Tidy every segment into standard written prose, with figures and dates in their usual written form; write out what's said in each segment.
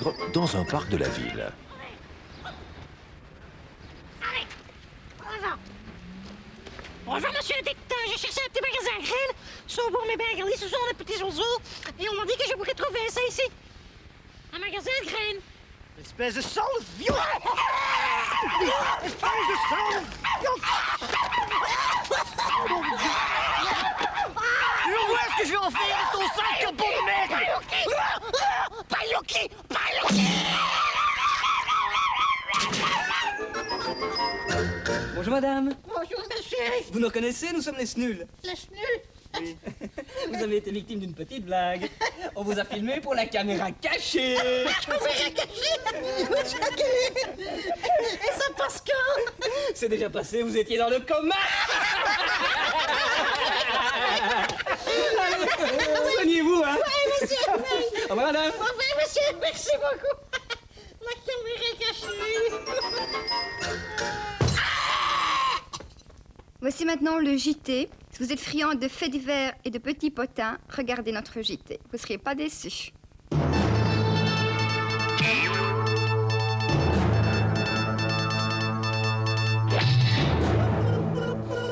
entrent dans un parc de la ville. Bonjour, monsieur le détecteur. J'ai cherché un petit magasin à grill. Sur bourg, mais bien regardez, ce sont des petits oiseaux. Et on m'a dit que je pourrais trouver ça ici. Un magasin de graines. Espèce de sang violent! Espèce de sang violent! Je vois ce que je vais en faire de ton sale capot de merde! Pailloki! Pailloki! Bonjour madame. Bonjour, monsieur. Vous nous reconnaissez, nous sommes les Snuls. La chenule. Oui. Vous avez été victime d'une petite blague. On vous a filmé pour la caméra cachée. Caméra cachée. Et ça passe quand? C'est déjà passé, vous étiez dans le coma. Soignez-vous, hein. Oui, monsieur. Au revoir, madame. Oui, monsieur. Merci beaucoup. La caméra cachée. Voici maintenant le JT. Si vous êtes friand de faits divers et de petits potins, regardez notre JT. Vous ne serez pas déçus.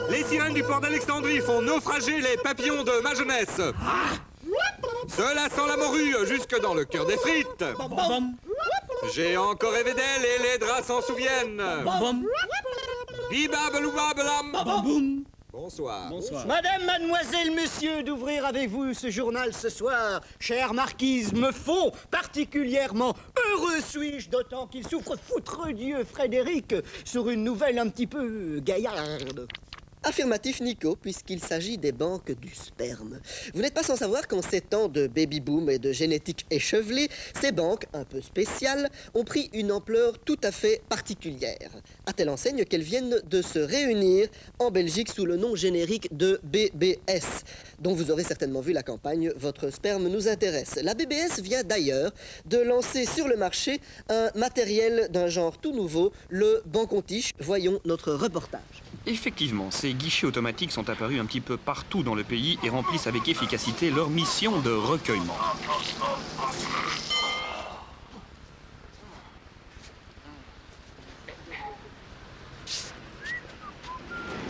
Les sirènes du port d'Alexandrie font naufrager les papillons de ma jeunesse. Cela sent la morue jusque dans le cœur des frites. J'ai encore rêvé d'elle et les draps s'en souviennent. Bibabaloubablam. Bonsoir. Madame, mademoiselle, monsieur, d'ouvrir avec vous ce journal ce soir. Chère marquise, me font particulièrement heureux suis-je, d'autant qu'il souffre foutre Dieu Frédéric sur une nouvelle un petit peu gaillarde. Affirmatif, Nico, puisqu'il s'agit des banques du sperme. Vous n'êtes pas sans savoir qu'en ces temps de baby-boom et de génétique échevelée, ces banques, un peu spéciales, ont pris une ampleur tout à fait particulière. À telle enseigne qu'elles viennent de se réunir en Belgique sous le nom générique de BBS, dont vous aurez certainement vu la campagne « Votre sperme nous intéresse ». La BBS vient d'ailleurs de lancer sur le marché un matériel d'un genre tout nouveau, le bancontiche. Voyons notre reportage. Effectivement, ces guichets automatiques sont apparus un petit peu partout dans le pays et remplissent avec efficacité leur mission de recueillement.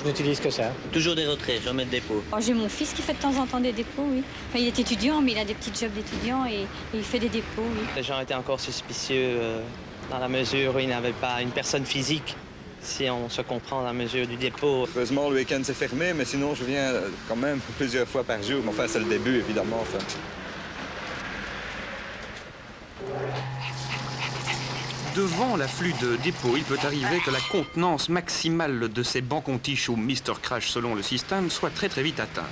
Je n'utilise que ça. Toujours des retraits, jamais de dépôt. Oh, j'ai mon fils qui fait de temps en temps des dépôts, oui. Enfin, il est étudiant, mais il a des petits jobs d'étudiant et il fait des dépôts, oui. Les gens étaient encore suspicieux dans la mesure où ils n'avaient pas une personne physique. Si on se comprend dans la mesure du dépôt. Heureusement, le week-end c'est fermé, mais sinon je viens quand même plusieurs fois par jour. Enfin, c'est le début, évidemment. Enfin. Devant l'afflux de dépôts, il peut arriver que la contenance maximale de ces bancontiches ou Mr. Crash selon le système soit très vite atteinte.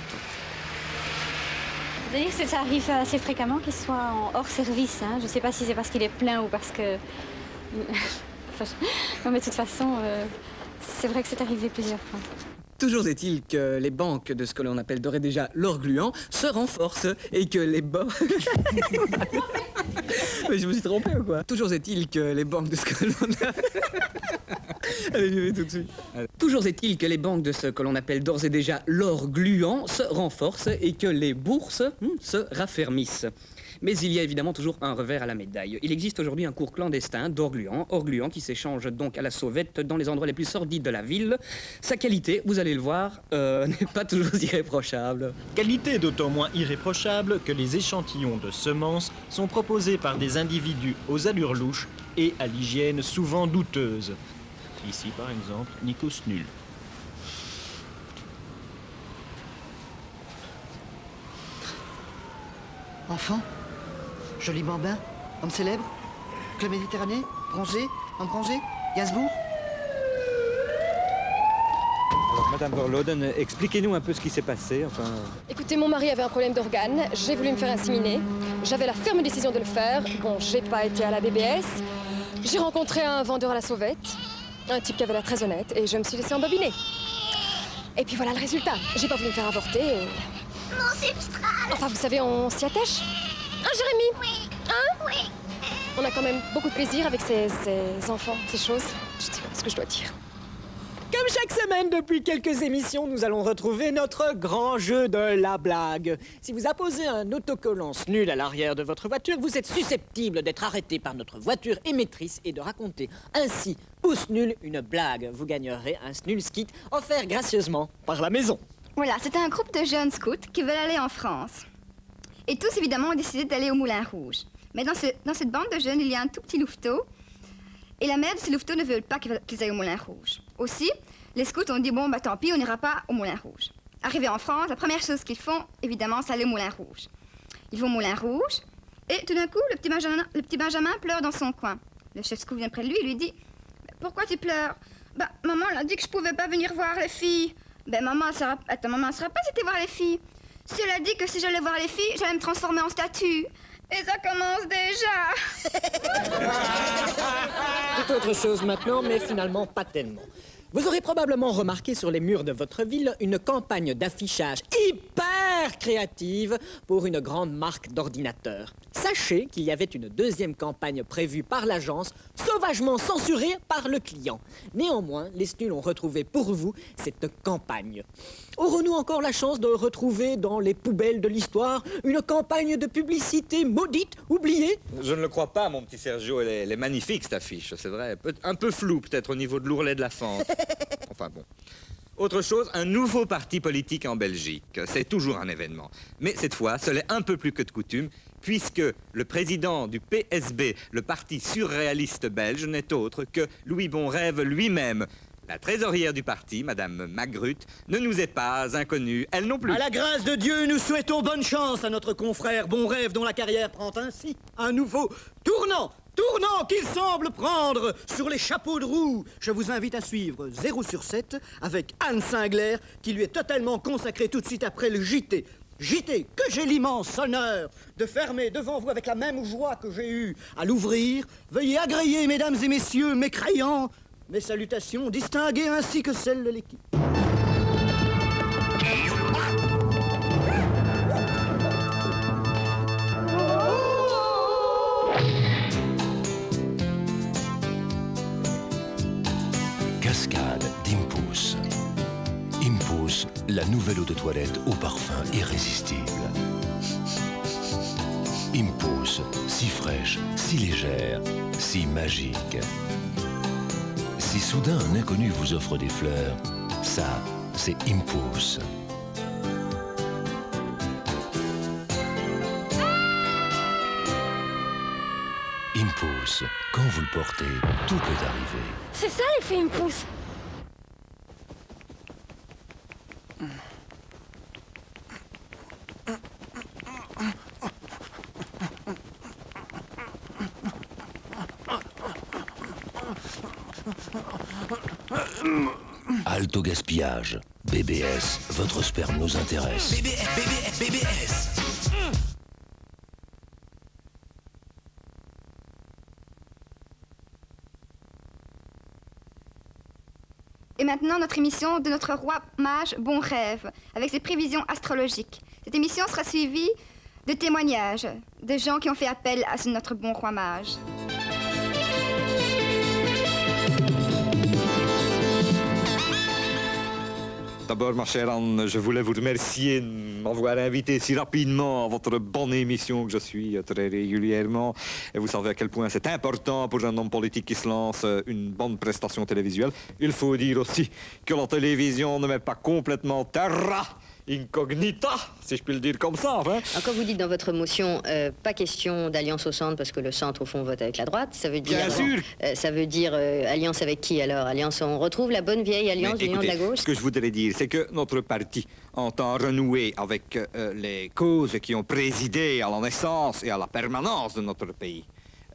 Vous savez que ça arrive assez fréquemment qu'il soit en hors service. Hein. Je ne sais pas si c'est parce qu'il est plein ou parce que... Non, mais de toute façon, c'est vrai que c'est arrivé plusieurs fois. Toujours est-il que les banques de ce que l'on appelle d'ores et déjà l'or gluant se renforcent et que les banques... Mais je me suis trompé ou quoi? Toujours est-il que les banques de ce que l'on appelle... Allez, j'y vais tout de suite. Toujours est-il que les banques de ce que l'on appelle d'ores et déjà l'or gluant se renforcent et que les bourses se raffermissent. Mais il y a évidemment toujours un revers à la médaille. Il existe aujourd'hui un cours clandestin or gluant qui s'échange donc à la sauvette dans les endroits les plus sordides de la ville. Sa qualité, vous allez le voir, n'est pas toujours irréprochable. Qualité d'autant moins irréprochable que les échantillons de semences sont proposés par des individus aux allures louches et à l'hygiène souvent douteuse. Ici, par exemple, Nico Snul. Enfant, joli bambin, homme célèbre, Club Méditerranée, bronzé, homme bronzé, Gainsbourg. Alors, Madame Verloden, expliquez-nous un peu ce qui s'est passé, enfin... Écoutez, mon mari avait un problème d'organes, j'ai voulu me faire inséminer. J'avais la ferme décision de le faire. Bon, j'ai pas été à la BBS. J'ai rencontré un vendeur à la sauvette, un type qui avait l'air très honnête, et je me suis laissée embobiner. Et puis voilà le résultat. J'ai pas voulu me faire avorter et... Mon substrat. Enfin, vous savez, on s'y attache. Hein, Jérémy? Oui. Hein? Oui. On a quand même beaucoup de plaisir avec ces enfants, ces choses. Je sais pas ce que je dois dire. Comme chaque semaine depuis quelques émissions, nous allons retrouver notre grand jeu de la blague. Si vous apposez un autocollant nul à l'arrière de votre voiture, vous êtes susceptible d'être arrêté par notre voiture émettrice et de raconter ainsi, pouce nul, une blague. Vous gagnerez un Snulls Kit offert gracieusement par la maison. Voilà, c'est un groupe de jeunes scouts qui veulent aller en France. Et tous, évidemment, ont décidé d'aller au Moulin Rouge. Mais dans cette bande de jeunes, il y a un tout petit louveteau. Et la mère de ce louveteau ne veut pas qu'ils aillent au Moulin Rouge. Aussi, les scouts ont dit, bon, bah tant pis, on n'ira pas au Moulin Rouge. Arrivés en France, la première chose qu'ils font, évidemment, c'est aller au Moulin Rouge. Ils vont au Moulin Rouge, et tout d'un coup, le petit Benjamin pleure dans son coin. Le chef scout vient près de lui et lui dit, pourquoi tu pleures? Bah, maman, elle a dit que je pouvais pas venir voir les filles. Ben, maman, ta maman ne sera pas si t'es voir les filles. Si elle a dit que si j'allais voir les filles, j'allais me transformer en statue. Et ça commence déjà. Tout autre chose maintenant, mais finalement pas tellement. Vous aurez probablement remarqué sur les murs de votre ville une campagne d'affichage hyper créative pour une grande marque d'ordinateurs. Sachez qu'il y avait une deuxième campagne prévue par l'agence, sauvagement censurée par le client. Néanmoins, les Snuls ont retrouvé pour vous cette campagne. Aurons-nous encore la chance de retrouver dans les poubelles de l'histoire une campagne de publicité maudite, oubliée? Je ne le crois pas, mon petit Sergio. Elle est magnifique, cette affiche, c'est vrai. Un peu floue, peut-être, au niveau de l'ourlet de la fente. Enfin bon. Autre chose, un nouveau parti politique en Belgique. C'est toujours un événement. Mais cette fois, ce l'est un peu plus que de coutume, puisque le président du PSB, le parti surréaliste belge, n'est autre que Louis Bonrêve lui-même. La trésorière du parti, Madame Magrutte, ne nous est pas inconnue, elle non plus. À la grâce de Dieu, nous souhaitons bonne chance à notre confrère Bonrêve, dont la carrière prend ainsi un nouveau tournant qu'il semble prendre sur les chapeaux de roue. Je vous invite à suivre 0/7 avec Anne Singler, qui lui est totalement consacrée tout de suite après le JT. JT, que j'ai l'immense honneur de fermer devant vous avec la même joie que j'ai eue à l'ouvrir. Veuillez agréer, mesdames et messieurs, mes crayants, mes salutations distinguées ainsi que celles de l'équipe. Cascade d'Impulse. Impulse, la nouvelle eau de toilette au parfum irrésistible. Impulse, si fraîche, si légère, si magique. Si soudain un inconnu vous offre des fleurs, ça, c'est Impulse. Impulse, quand vous le portez, tout peut arriver. C'est ça l'effet Impulse. Halte au gaspillage. BBS, votre sperme nous intéresse. BBS. Et maintenant, notre émission de notre roi mage Bonrêve, avec ses prévisions astrologiques. Cette émission sera suivie de témoignages de gens qui ont fait appel à notre bon roi mage. D'abord, ma chère Anne, je voulais vous remercier de m'avoir invité si rapidement à votre bonne émission que je suis très régulièrement. Et vous savez à quel point c'est important pour un homme politique qui se lance une bonne prestation télévisuelle. Il faut dire aussi que la télévision ne met pas complètement terra incognita, si je puis le dire comme ça. Hein. Alors, quand vous dites dans votre motion, pas question d'alliance au centre parce que le centre, au fond, vote avec la droite, ça veut dire... Bien sûr. Ça veut dire alliance avec qui, alors? Alliance, on retrouve la bonne vieille alliance d'union de la gauche? Ce que je voudrais dire, c'est que notre parti entend renouer avec les causes qui ont présidé à la naissance et à la permanence de notre pays.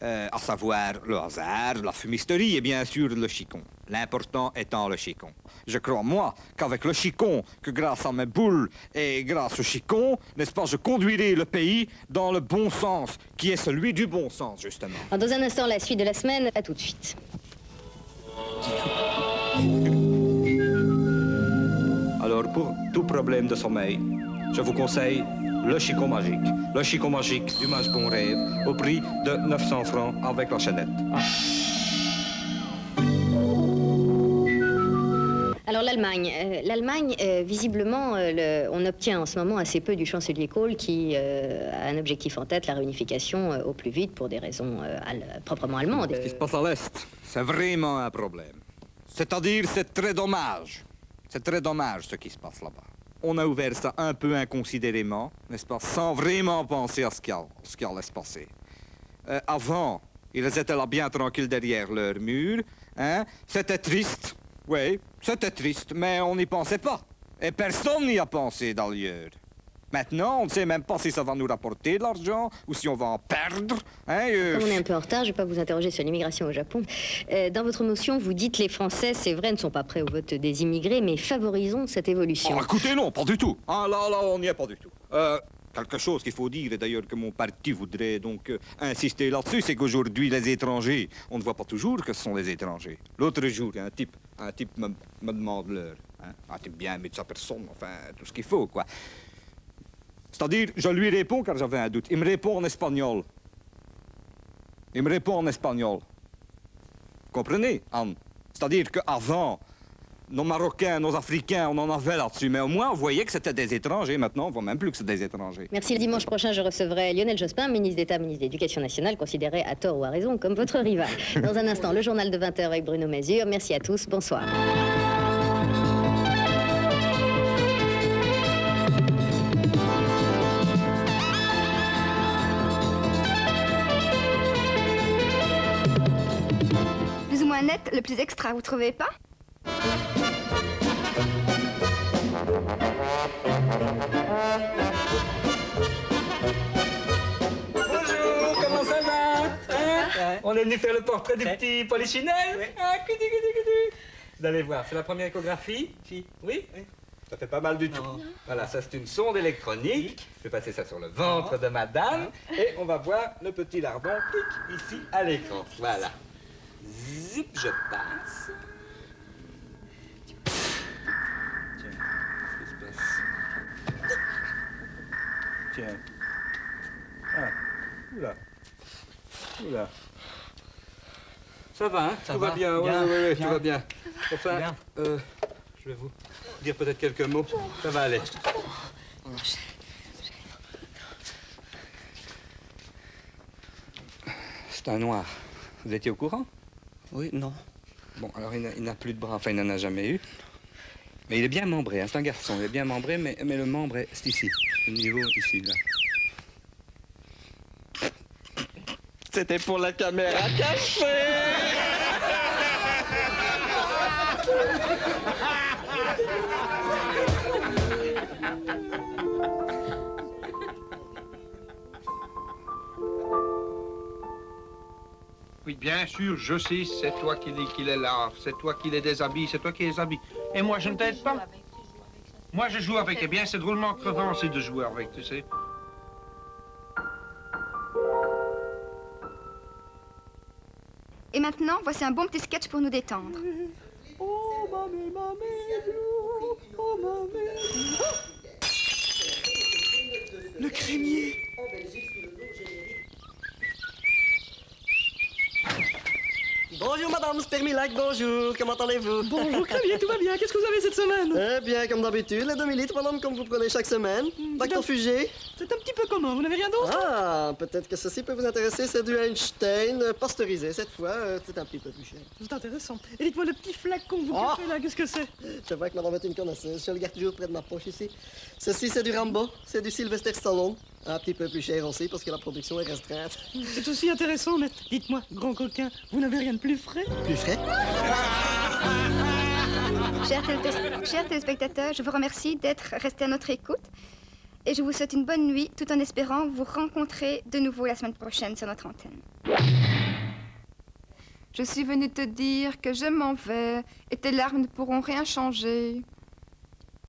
À savoir le hasard, la fumisterie et bien sûr le chicon. L'important étant le chicon. Je crois, moi, qu'avec le chicon, que grâce à mes boules et grâce au chicon, n'est-ce pas, je conduirai le pays dans le bon sens, qui est celui du bon sens, justement. Alors, dans un instant, la suite de la semaine, à tout de suite. Alors, pour tout problème de sommeil, je vous conseille le chicon magique. Le chicon magique du mage Bonrêve, au prix de 900 francs avec la chaînette. Alors l'Allemagne. Visiblement, on obtient en ce moment assez peu du chancelier Kohl qui a un objectif en tête, la réunification au plus vite pour des raisons proprement allemandes. Ce qui se passe à l'Est, c'est vraiment un problème. C'est-à-dire, c'est très dommage. C'est très dommage ce qui se passe là-bas. On a ouvert ça un peu inconsidérément, n'est-ce pas, sans vraiment penser à ce qui allait se passer. Avant, ils étaient là bien tranquilles derrière leur mur. Hein? C'était triste, oui, c'était triste, mais on n'y pensait pas. Et personne n'y a pensé d'ailleurs. Maintenant, on ne sait même pas si ça va nous rapporter de l'argent ou si on va en perdre. Hein, Comme on est un peu en retard, je ne vais pas vous interroger sur l'immigration au Japon. Dans votre motion, vous dites les Français, c'est vrai, ne sont pas prêts au vote des immigrés, mais favorisons cette évolution. Oh, écoutez, non, pas du tout. Ah, là, on n'y est pas du tout. Quelque chose qu'il faut dire, et d'ailleurs que mon parti voudrait donc insister là-dessus, c'est qu'aujourd'hui, les étrangers, on ne voit pas toujours que ce sont les étrangers. L'autre jour, un type me demande l'heure. Hein? Un type bien mis de sa personne, enfin, tout ce qu'il faut, quoi. C'est-à-dire, je lui réponds car j'avais un doute. Il me répond en espagnol. Vous comprenez, Anne? C'est-à-dire qu'avant, nos Marocains, nos Africains, on en avait là-dessus. Mais au moins, on voyait que c'était des étrangers. Maintenant, on voit même plus que c'est des étrangers. Merci. Le dimanche prochain, je recevrai Lionel Jospin, ministre d'État, ministre de l'Éducation nationale, considéré à tort ou à raison comme votre rival. Dans un instant, le journal de 20h avec Bruno Mazur. Merci à tous. Bonsoir. Plus ou moins net, le plus extra, vous trouvez pas? Bonjour, comment ça va? Hein? On est venu faire le portrait du petit Polichinelle? Oui. Ah, vous allez voir, c'est la première échographie? Si. Oui? Ça fait pas mal du tout. Voilà, ça c'est une sonde électronique. Je vais passer ça sur le ventre de madame. Et on va voir le petit lardon ici à l'écran. Voilà. Zip, je passe. Tiens, qu'est-ce qui se passe? Tiens. Ah, oula. Oula. Ça va, hein? Tout va bien, oui, tout va bien. Enfin, je vais vous dire peut-être quelques mots. Ça va aller. C'est un noir. Vous étiez au courant? Oui, non. Bon, alors il n'a plus de bras, enfin il n'en a jamais eu. Mais il est bien membré, hein, c'est un garçon, il est bien membré, mais le membre est ici, au niveau ici, là. C'était pour la caméra cachée! Oui, bien sûr, je sais, c'est toi qui dis qu'il est là, c'est toi qui les déshabille, c'est toi qui les habilles. Et moi, je ne t'aide pas. Moi, je joue avec. Eh bien, c'est drôlement crevant aussi de jouer avec, tu sais. Et maintenant, voici un bon petit sketch pour nous détendre. Oh, mamie, oh, mamie. Le crémier. Bonjour madame Spermilac, bonjour, comment allez-vous? Bonjour Crémier, tout va bien, qu'est-ce que vous avez cette semaine? Eh bien, comme d'habitude, les demi-litres, madame, comme vous prenez chaque semaine. Lactofugé. C'est un petit peu commun, vous n'avez rien d'autre? Ah, peut-être que ceci peut vous intéresser, c'est du Einstein, pasteurisé cette fois, c'est un petit peu plus cher. C'est intéressant. Et dites-moi, le petit flacon que vous cachez là, qu'est-ce que c'est? Je vois que madame est une connaisseuse, je le garde toujours près de ma poche ici. Ceci, c'est du Rambo, c'est du Sylvester Stallone. Un petit peu plus cher aussi, parce que la production est restreinte. C'est aussi intéressant, mais dites-moi, grand coquin, vous n'avez rien de plus frais? Plus frais? Chers téléspectateurs, je vous remercie d'être restés à notre écoute et je vous souhaite une bonne nuit tout en espérant vous rencontrer de nouveau la semaine prochaine sur notre antenne. Je suis venue te dire que je m'en vais et tes larmes ne pourront rien changer.